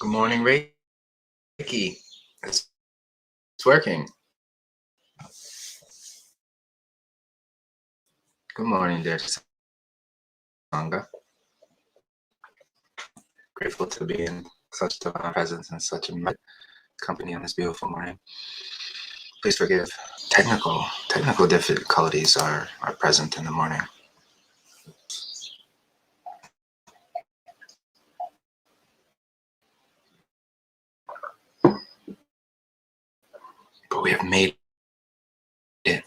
Good morning, Reiki. It's working. Good morning, dear Sangha. Grateful to be in such divine presence and such a company on this beautiful morning. Please forgive. Technical difficulties are present in the morning. But we have made it.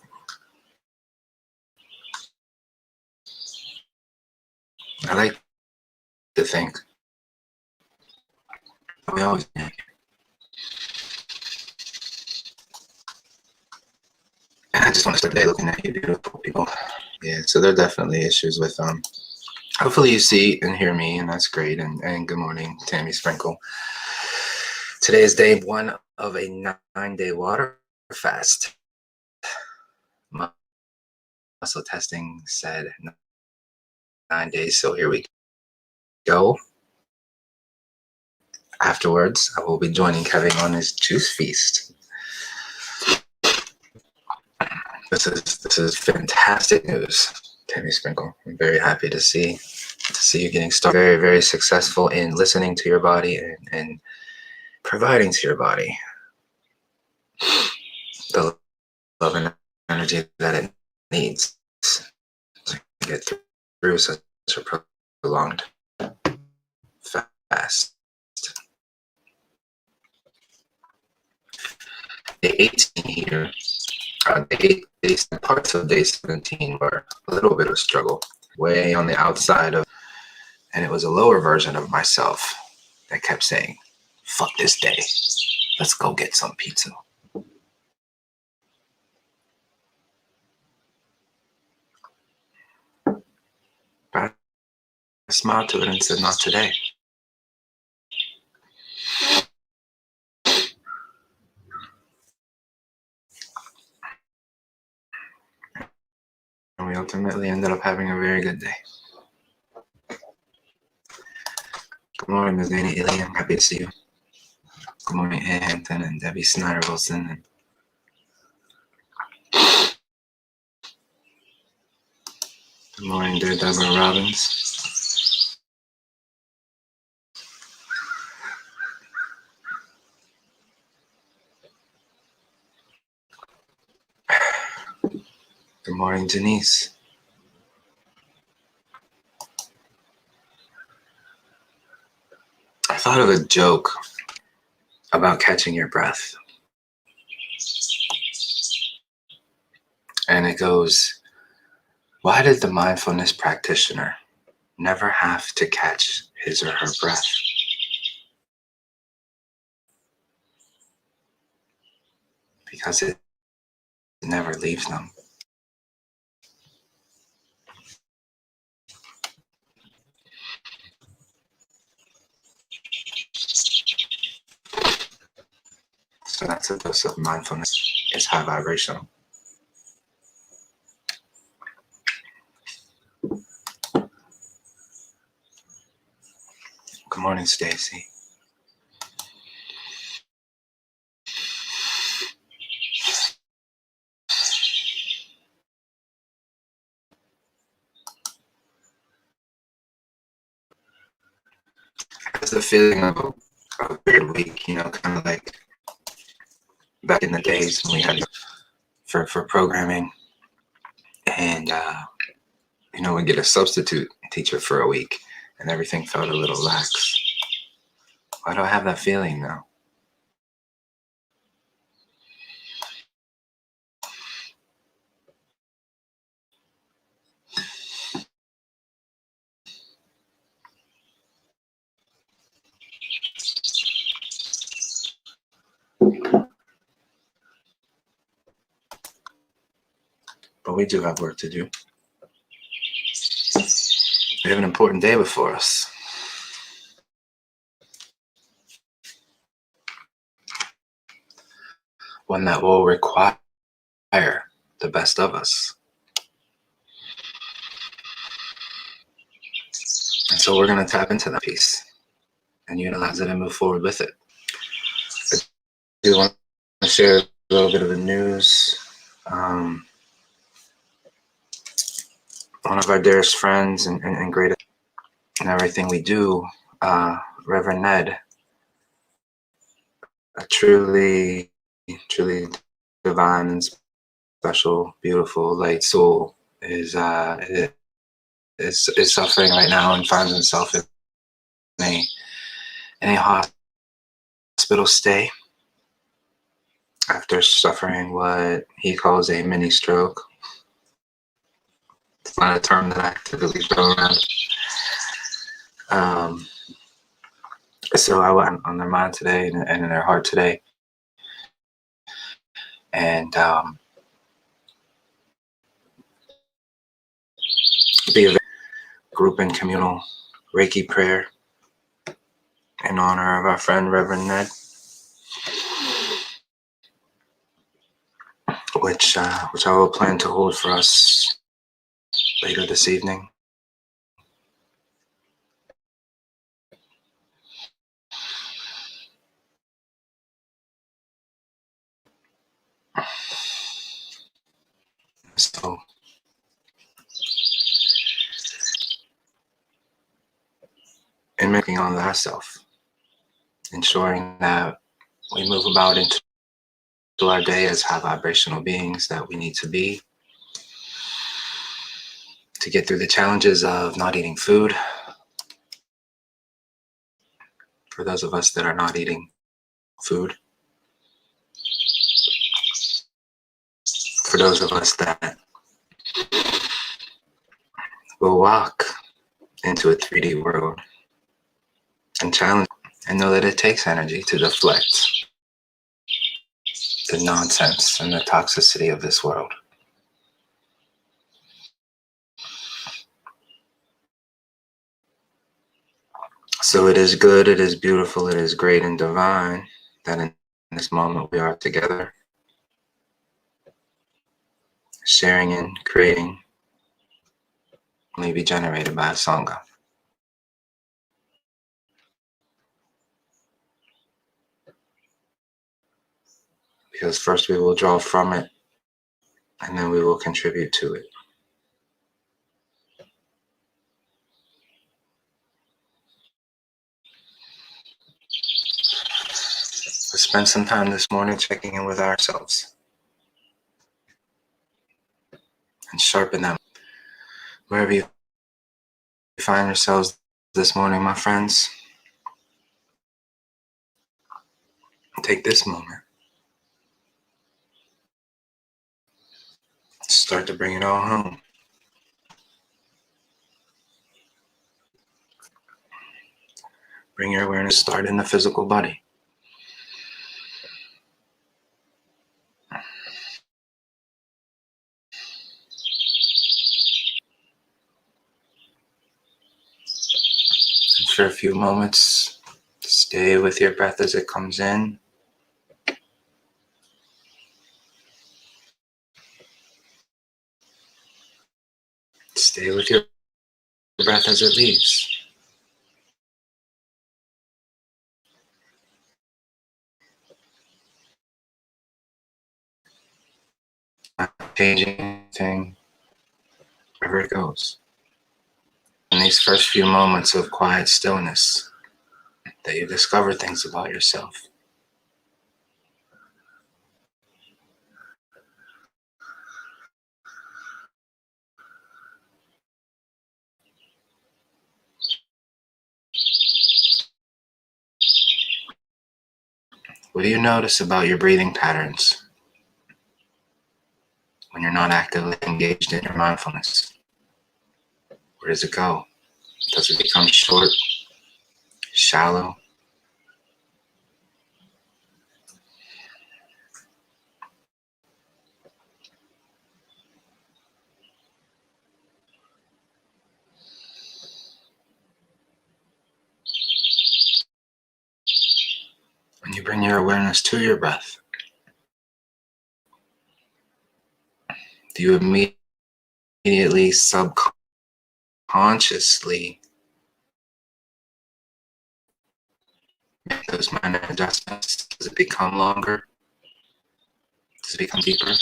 I like to think we always make it. And I just want to start the day looking at you beautiful people. Yeah, so there are definitely issues with hopefully you see and hear me, and that's great. And good morning, Tammy Sprinkle. Today is day 1 of a 9-day water fast. Muscle testing said 9 days, so here we go. Afterwards, I will be joining Kevin on his juice feast. This is fantastic news, Tammy Sprinkle. I'm very happy to see you getting started. Very, very successful in listening to your body and providing to your body the love and energy that it needs to get through such a prolonged fast. Day 18 here, parts of day 17 were a little bit of struggle, way on the outside of, and it was a lower version of myself that kept saying, fuck this day, let's go get some pizza. But I smiled to it and said, not today. And we ultimately ended up having a very good day. Good morning, Ms. Danny Illy. I'm happy to see you. Good morning, Ann Hampton and Debbie Snyder-Wilson. Good morning, dear Deborah Robbins. Good morning, Denise. I thought of a joke about catching your breath. And it goes, why did the mindfulness practitioner never have to catch his or her breath? Because it never leaves them. So that's a dose of mindfulness. It's high vibrational. Good morning, Stacy. It's the feeling of a weird week, kind of like back in the days when we had for programming, and we get a substitute teacher for a week, and everything felt a little lax. Why do I have that feeling now? But we do have work to do. We have an important day before us. One that will require the best of us. And so we're going to tap into that piece and utilize it and move forward with it. I do want to share a little bit of the news. One of our dearest friends and greatest in everything we do, Reverend Ned, a truly divine and special, beautiful, light soul, is suffering right now and finds himself in a hospital stay after suffering what he calls a mini stroke. It's not a term that I typically throw around. So I went on their mind today and in their heart today, and be a group and communal Reiki prayer in honor of our friend Reverend Ned, which I will plan to hold for us later this evening. So in making on that self, ensuring that we move about into our day as high vibrational beings that we need to be to get through the challenges of not eating food. For those of us that are not eating food, for those of us that will walk into a 3D world and challenge and know that it takes energy to deflect the nonsense and the toxicity of this world. So it is good, it is beautiful, it is great and divine that in this moment we are together, sharing and creating may be generated by a Sangha. Because first we will draw from it, and then we will contribute to it. Let's spend some time this morning checking in with ourselves and sharpen them. Wherever you find yourselves this morning, my friends, take this moment. Start to bring it all home. Bring your awareness, start in the physical body. And for a few moments, stay with your breath as it comes in. Stay with your breath as it leaves. Not changing anything, wherever it goes. In these first few moments of quiet stillness, that you discover things about yourself. What do you notice about your breathing patterns when you're not actively engaged in your mindfulness? Where does it go? Does it become short, shallow? When you bring your awareness to your breath, do you immediately subconsciously make those minor adjustments? Does it become longer? Does it become deeper?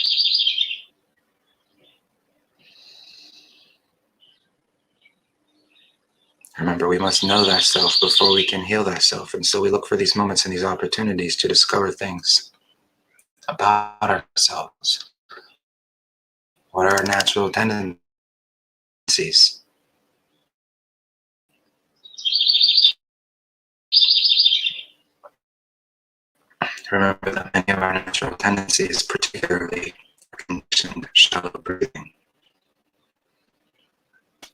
Remember, we must know thyself before we can heal thyself. And so we look for these moments and these opportunities to discover things about ourselves. What are our natural tendencies? Remember that many of our natural tendencies, particularly conditioned shallow breathing,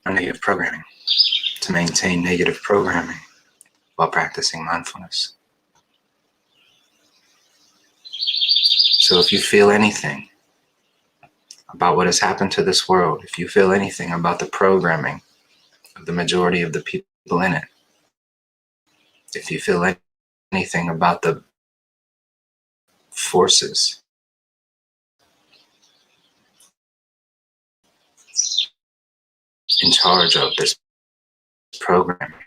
are negative programming. To maintain negative programming while practicing mindfulness. So if you feel anything about what has happened to this world, if you feel anything about the programming of the majority of the people in it, if you feel anything about the forces in charge of this programming,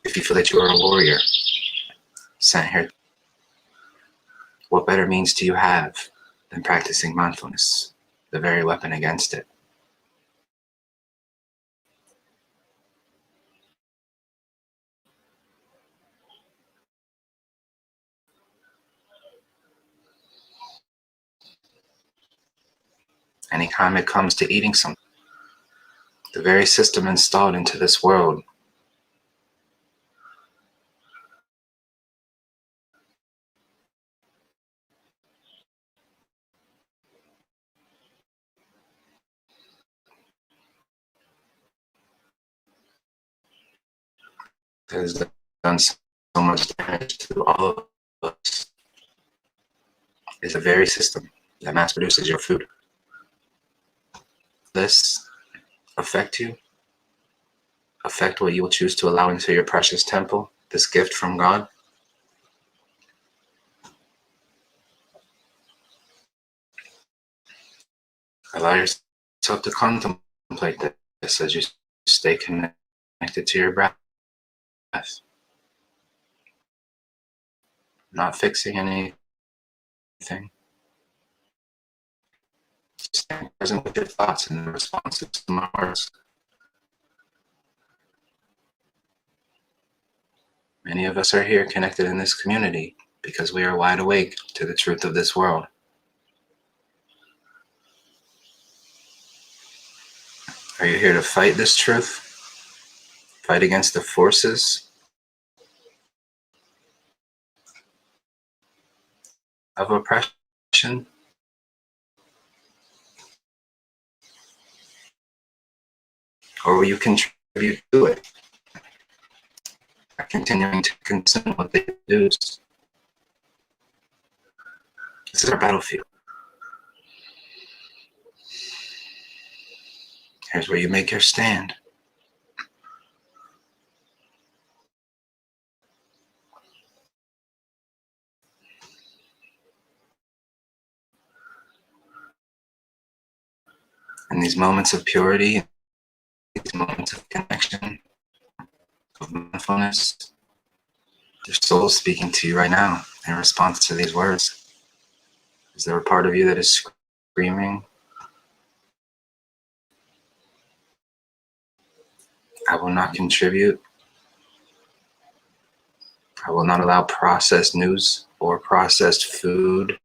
if you feel that you are a warrior sent here, what better means do you have than practicing mindfulness, the very weapon against it? Anytime it comes to eating something, the very system installed into this world has done so much damage to all of us, is the very system that mass produces your food. This affect you, affect what you will choose to allow into your precious temple, this gift from God. Allow yourself to contemplate this as you stay connected to your breath, not fixing anything, staying present with your thoughts and the responses to my words. Many of us are here connected in this community because we are wide awake to the truth of this world. Are you here to fight this truth? Fight against the forces of oppression? Or will you contribute to it by continuing to consume what they produce? This is our battlefield. Here's where you make your stand. In these moments of purity, these moments of connection, of mindfulness, your soul is speaking to you right now in response to these words. Is there a part of you that is screaming, I will not contribute. I will not allow processed news or processed food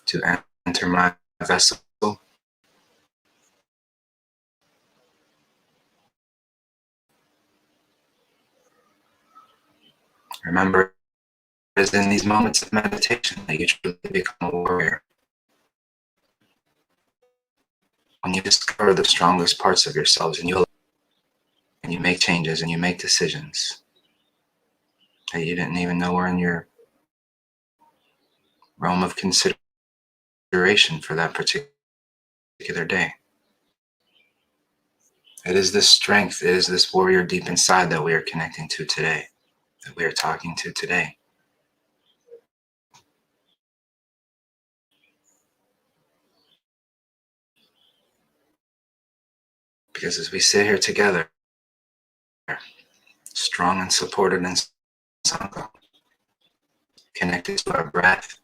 to enter my vessel. Remember, it is in these moments of meditation that you truly become a warrior. When you discover the strongest parts of yourselves and you make changes and you make decisions that you didn't even know were in your realm of consideration for that particular day. It is this strength, it is this warrior deep inside that we are connecting to today, that we are talking to today. Because as we sit here together, strong and supported in Sangha, connected to our breath.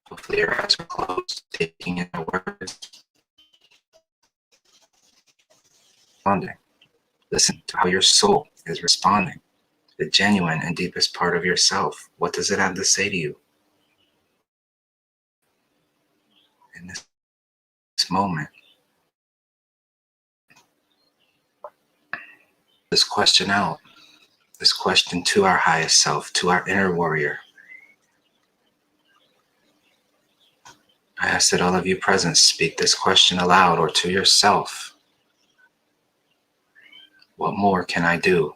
Hopefully your eyes are closed, taking in the words, responding. Listen to how your soul is responding, the genuine and deepest part of yourself. What does it have to say to you in this moment? This question out, this question to our highest self, to our inner warrior. I ask that all of you present speak this question aloud or to yourself. What more can I do?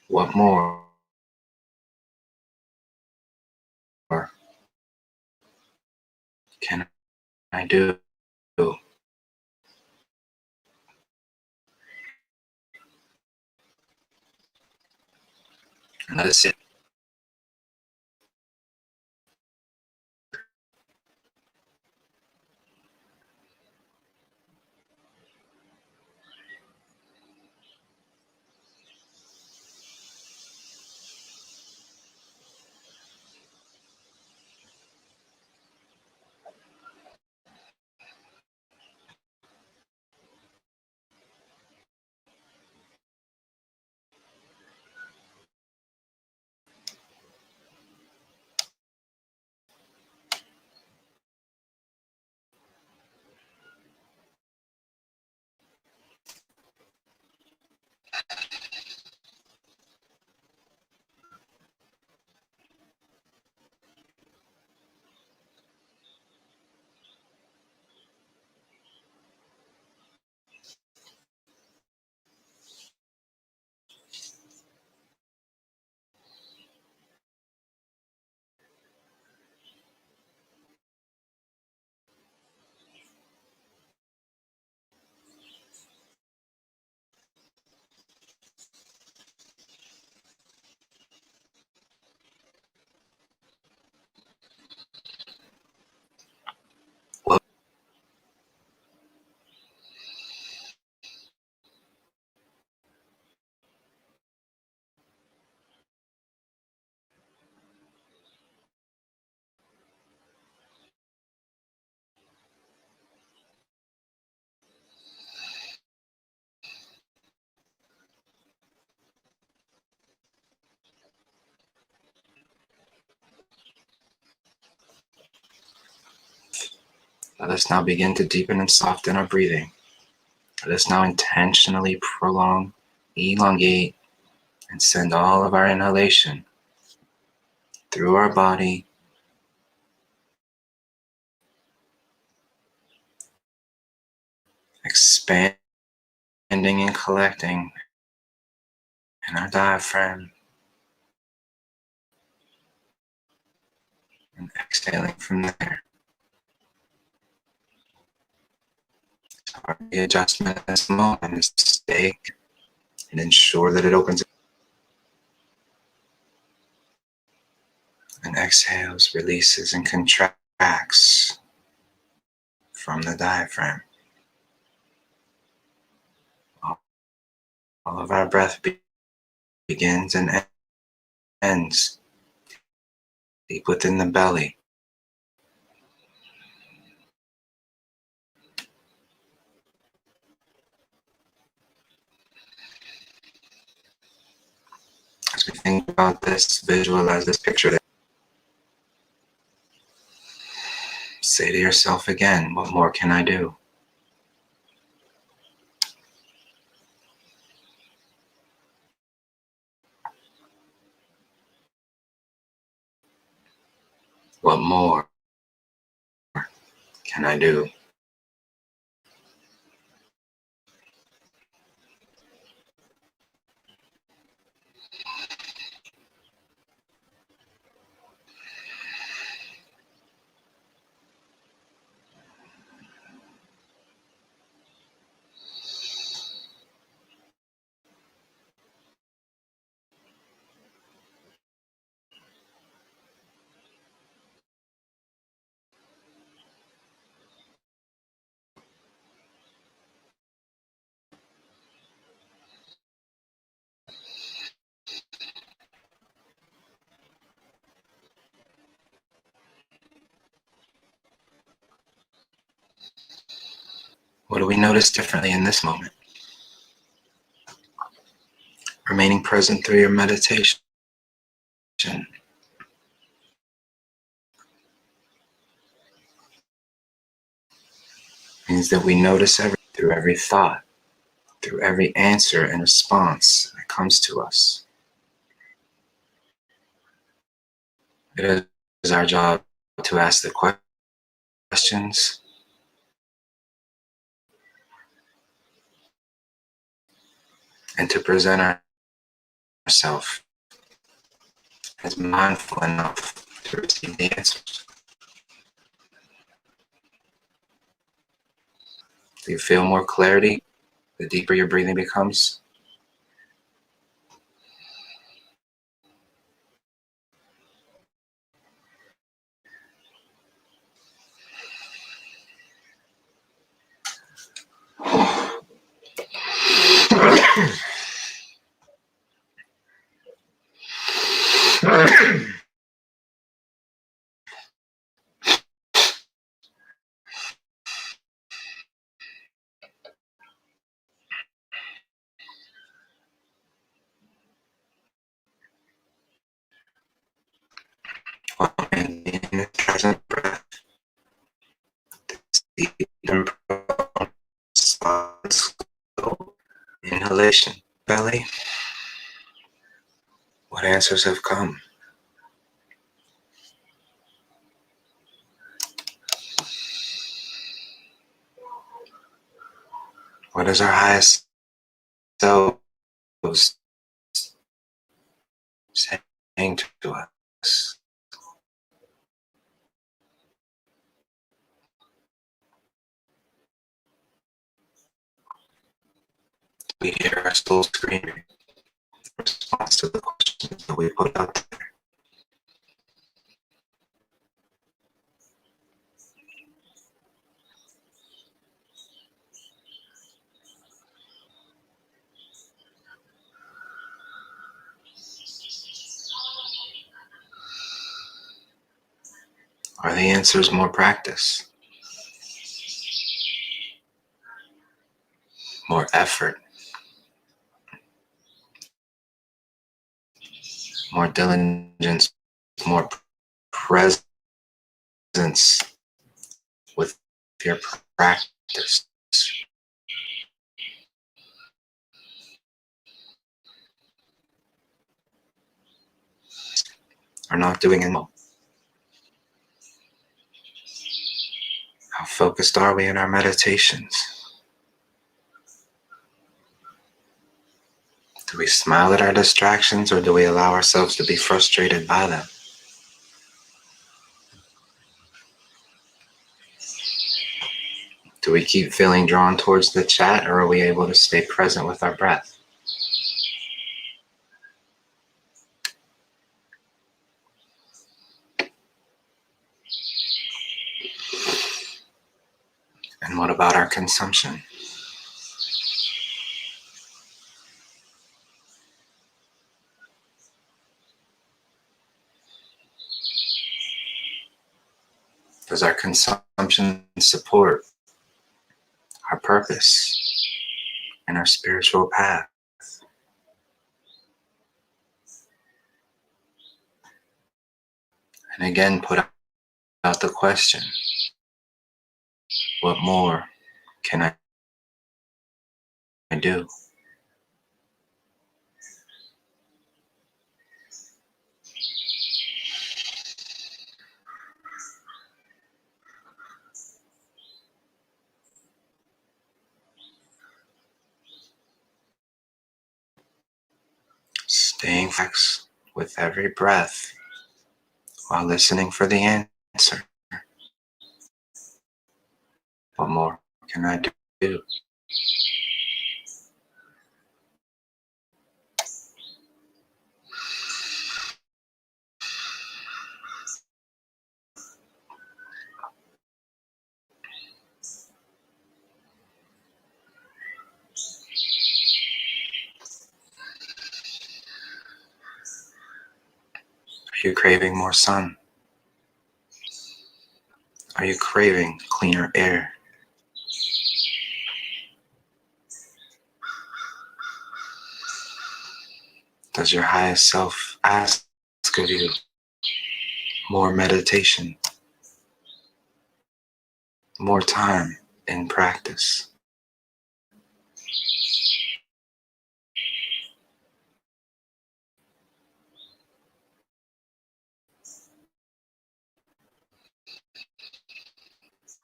What more can I do? And let us sit. Let us now begin to deepen and soften our breathing. Let us now intentionally prolong, elongate, and send all of our inhalation through our body, expanding and collecting in our diaphragm, and exhaling from there. So our readjustment at this moment is to stay and ensure that it opens and exhales, releases, and contracts from the diaphragm. All of our breath begins and ends deep within the belly. As we think about this, visualize this picture. Say to yourself again, what more can I do? What more can I do? What do we notice differently in this moment? Remaining present through your meditation means that we notice through every thought, through every answer and response that comes to us. It is our job to ask the questions and to present ourselves as mindful enough to receive the answers. Do you feel more clarity the deeper your breathing becomes? While maintaining the present breath, deep and prolonged slow inhalation, belly. What answers have come? What is our highest self saying to us? We hear our soul screaming in response to the questions that we put out there. Are the answers more practice, more effort, more diligence, more presence with your practice? Or not doing it? How focused are we in our meditations? Do we smile at our distractions, or do we allow ourselves to be frustrated by them? Do we keep feeling drawn towards the chat, or are we able to stay present with our breath? And what about our consumption? Does our consumption support our purpose and our spiritual path? And again, put out the question, what more can I do? Staying flexible with every breath while listening for the answer. What more can I do? Are you craving more sun? Are you craving cleaner air? Does your highest self ask of you more meditation, more time in practice?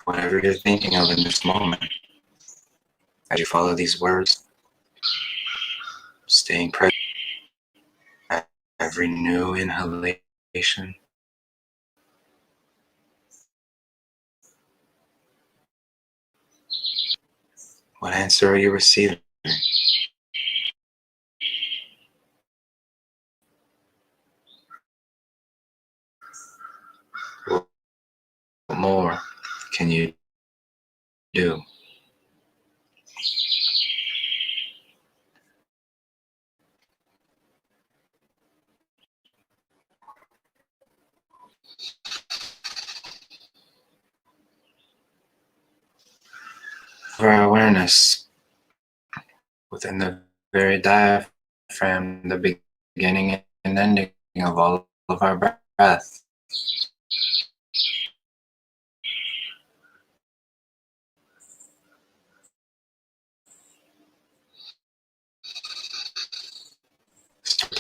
Whatever you're thinking of in this moment, as you follow these words, staying present at every new inhalation, what answer are you receiving? What more can you do? For our awareness within the very diaphragm, the beginning and ending of all of our breath.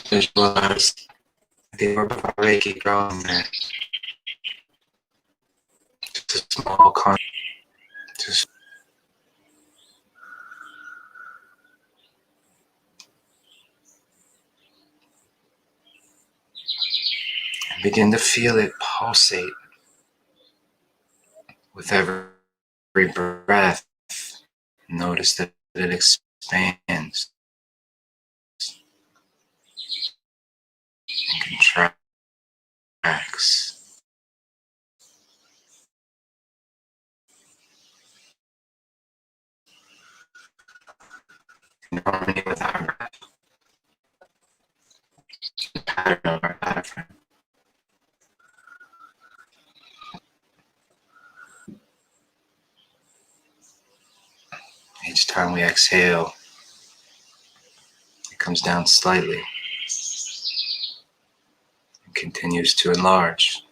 Visualize the orb of our Reiki growing there. Just a small just begin to feel it pulsate with every breath. Notice that it expands and contracts. In harmony with our breath, the pattern of our diaphragm. Each time we exhale, it comes down slightly and continues to enlarge.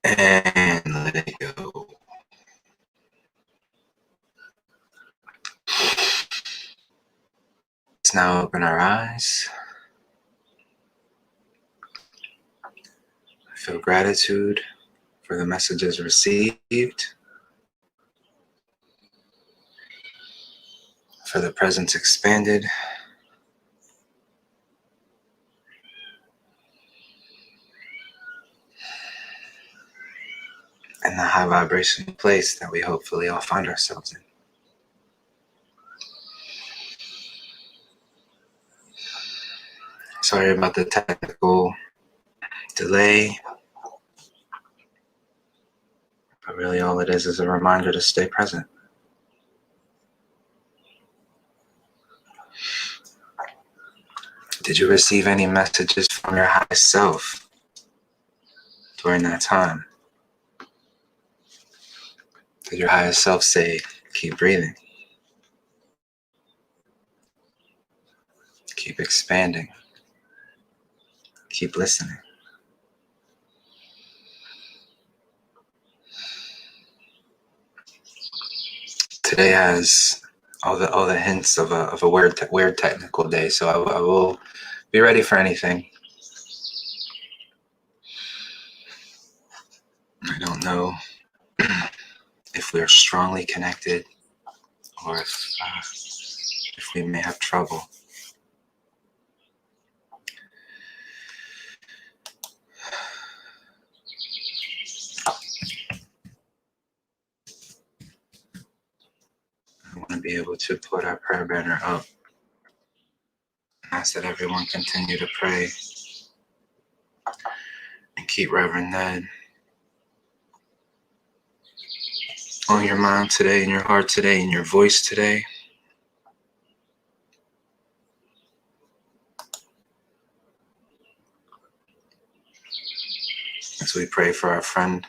And let it go. Let's now open our eyes. Feel gratitude for the messages received, for the presence expanded, and the high vibrational place that we hopefully all find ourselves in. Sorry about the technical delay, but really all it is a reminder to stay present. Did you receive any messages from your highest self during that time? Did your highest self say, keep breathing, keep expanding, keep listening? Today has all the hints of a weird technical day, so I will be ready for anything. I don't know if we're strongly connected or if we may have trouble. I want to be able to put our prayer banner up and ask that everyone continue to pray and keep Reverend Ned on your mind today, in your heart today, in your voice today. As we pray for our friend.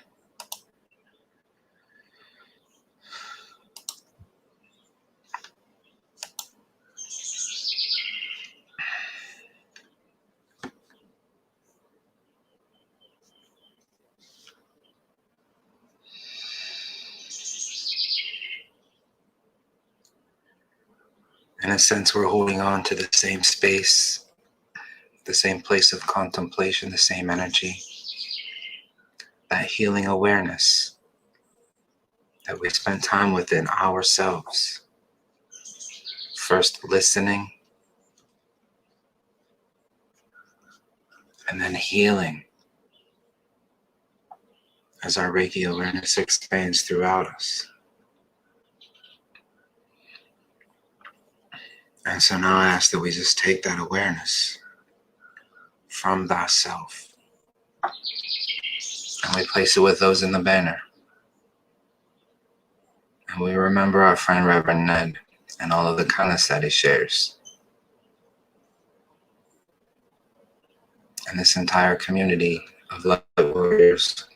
In a sense, we're holding on to the same space, the same place of contemplation, the same energy, that healing awareness that we spend time within ourselves. First listening, and then healing as our Reiki awareness expands throughout us. And so now I ask that we just take that awareness from thyself and we place it with those in the banner. And we remember our friend Reverend Ned and all of the kindness that he shares. And this entire community of love warriors,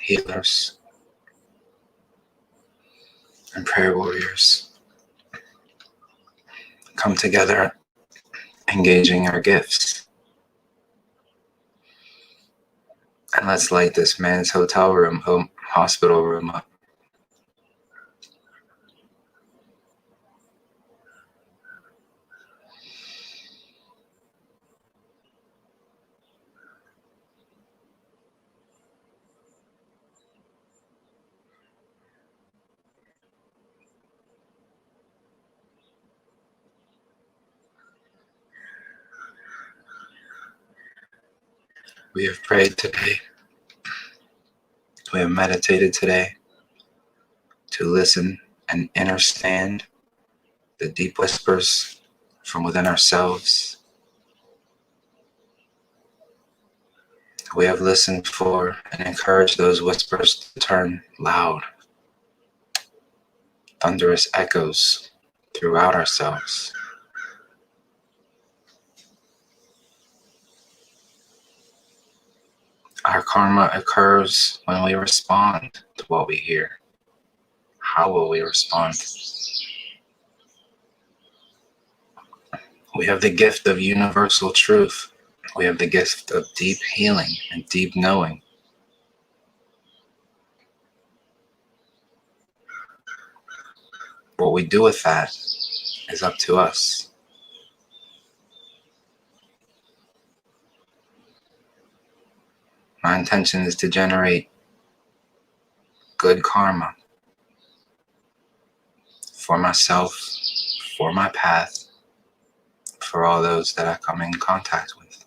healers, and prayer warriors come together, engaging our gifts. And let's light this man's hospital room up. We have prayed today. We have meditated today to listen and understand the deep whispers from within ourselves. We have listened for and encouraged those whispers to turn loud, thunderous echoes throughout ourselves. Our karma occurs when we respond to what we hear. How will we respond? We have the gift of universal truth. We have the gift of deep healing and deep knowing. What we do with that is up to us. My intention is to generate good karma for myself, for my path, for all those that I come in contact with.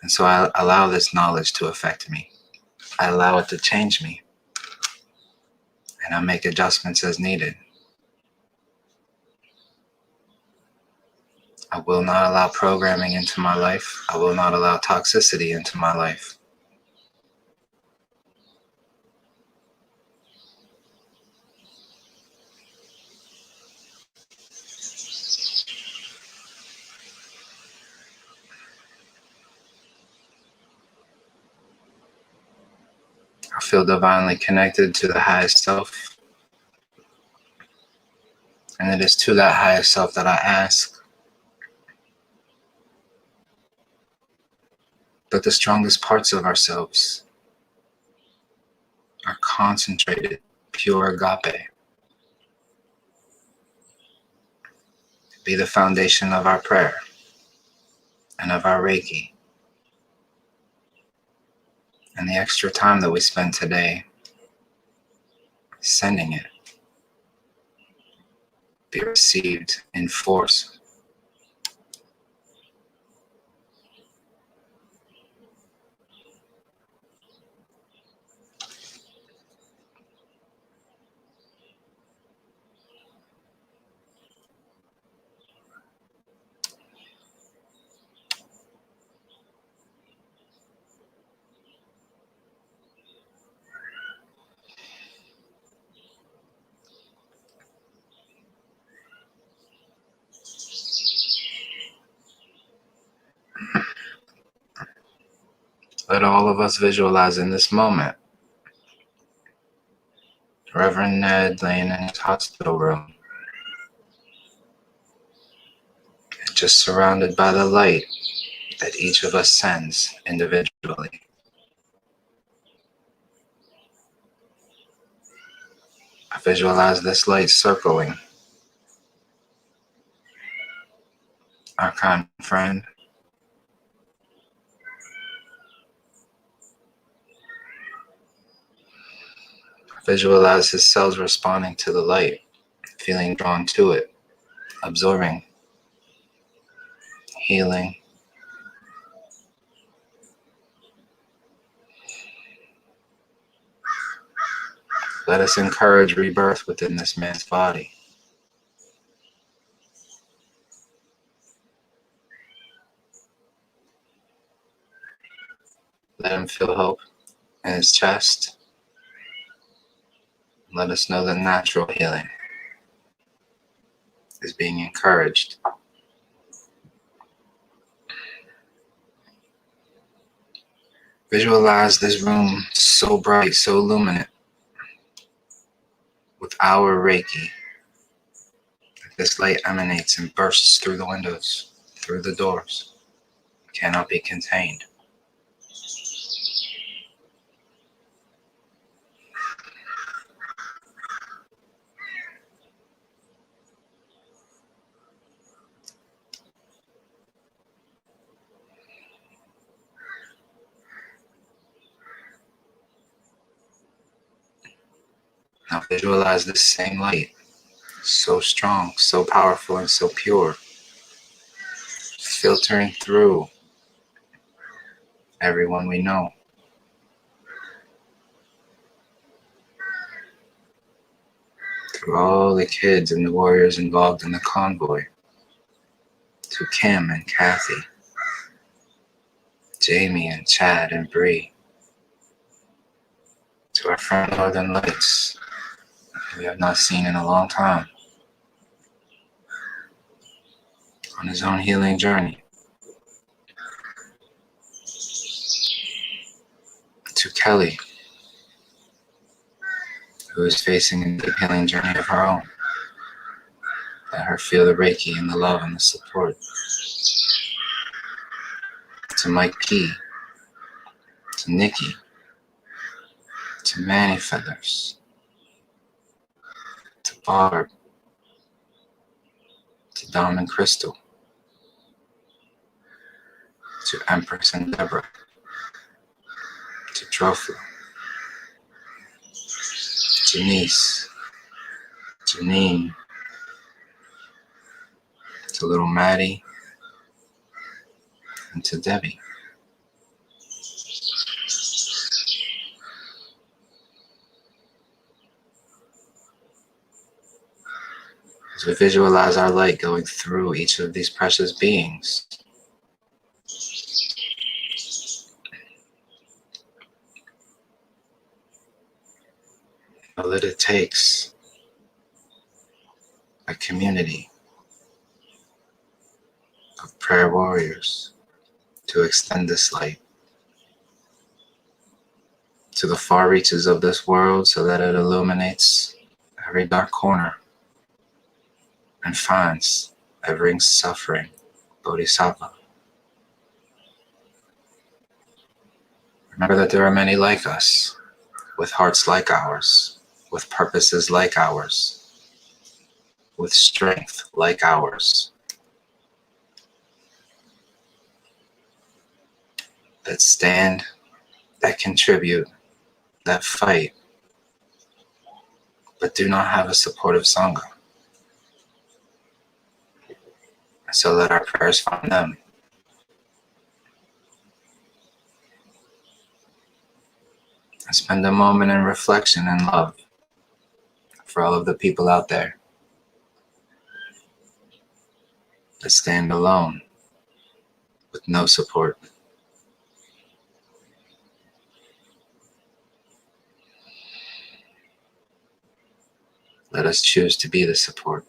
And so I allow this knowledge to affect me. I allow it to change me. And I make adjustments as needed. I will not allow programming into my life. I will not allow toxicity into my life. I feel divinely connected to the highest self. And it is to that highest self that I ask that the strongest parts of ourselves are concentrated, pure agape. Be the foundation of our prayer and of our Reiki. And the extra time that we spend today sending it be received in force. Let all of us visualize in this moment Reverend Ned laying in his hospital room, just surrounded by the light that each of us sends individually. I visualize this light circling our kind friend. I visualize his cells responding to the light, feeling drawn to it, absorbing, healing. Let us encourage rebirth within this man's body. Let him feel hope in his chest. Let us know that natural healing is being encouraged. Visualize this room so bright, so luminous, with our Reiki. This light emanates and bursts through the windows, through the doors. It cannot be contained. Now visualize this same light, so strong, so powerful, and so pure, filtering through everyone we know. Through all the kids and the warriors involved in the convoy. To Kim and Kathy, Jamie and Chad and Bree. To our friend Northern Lights, who we have not seen in a long time, on his own healing journey. To Kelly, who is facing a deep healing journey of her own. Let her feel the Reiki and the love and the support. To Mike P, to Nikki, to Manny Feathers, to barb, to diamond crystal, to Empress and Deborah, to Trophy, Janice, Janine, to little Maddie, and to Debbie. As we visualize our light going through each of these precious beings, know that it takes a community of prayer warriors to extend this light to the far reaches of this world so that it illuminates every dark corner and finds every suffering bodhisattva. Remember that there are many like us, with hearts like ours, with purposes like ours, with strength like ours, that stand, that contribute, that fight, but do not have a supportive Sangha. So let our prayers find them. And spend a moment in reflection and love for all of the people out there that stand alone with no support. Let us choose to be the support.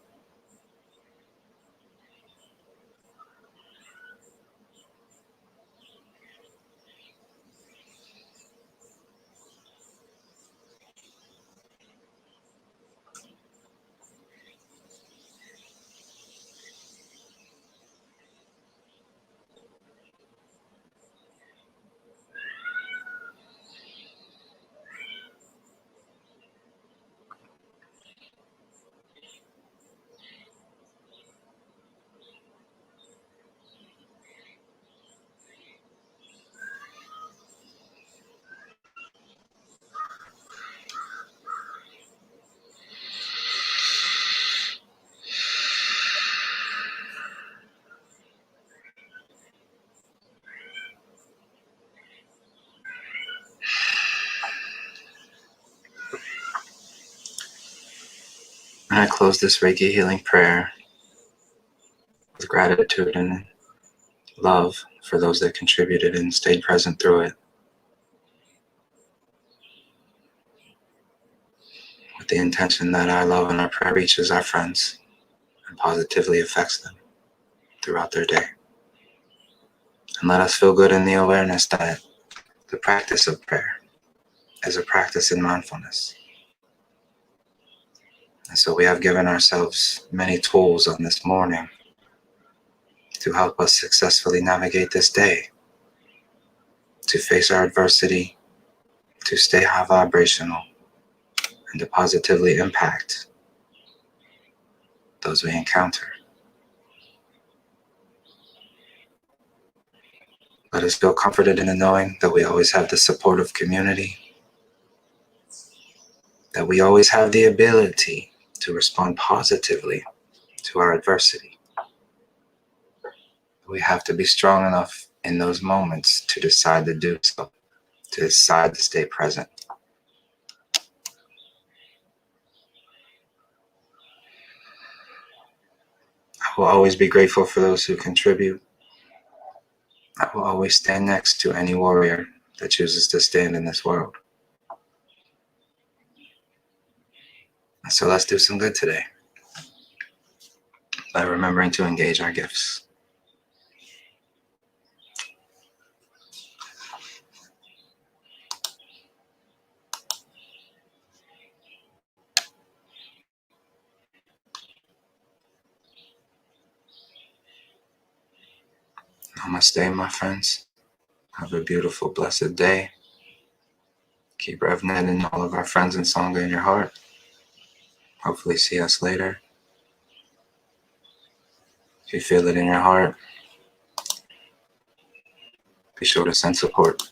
And I close this Reiki healing prayer with gratitude and love for those that contributed and stayed present through it, with the intention that our love and our prayer reaches our friends and positively affects them throughout their day. And let us feel good in the awareness that the practice of prayer is a practice in mindfulness. And so we have given ourselves many tools on this morning to help us successfully navigate this day, to face our adversity, to stay high vibrational, and to positively impact those we encounter. Let us feel comforted in the knowing that we always have the support of community, that we always have the ability to respond positively to our adversity. We have to be strong enough in those moments to decide to do so, to decide to stay present. I will always be grateful for those who contribute. I will always stand next to any warrior that chooses to stand in this world. So let's do some good today by remembering to engage our gifts. Namaste, my friends. Have a beautiful, blessed day. Keep RevNet and all of our friends and Sangha in your heart. hopefully see us later. If you feel it in your heart, be sure to send support.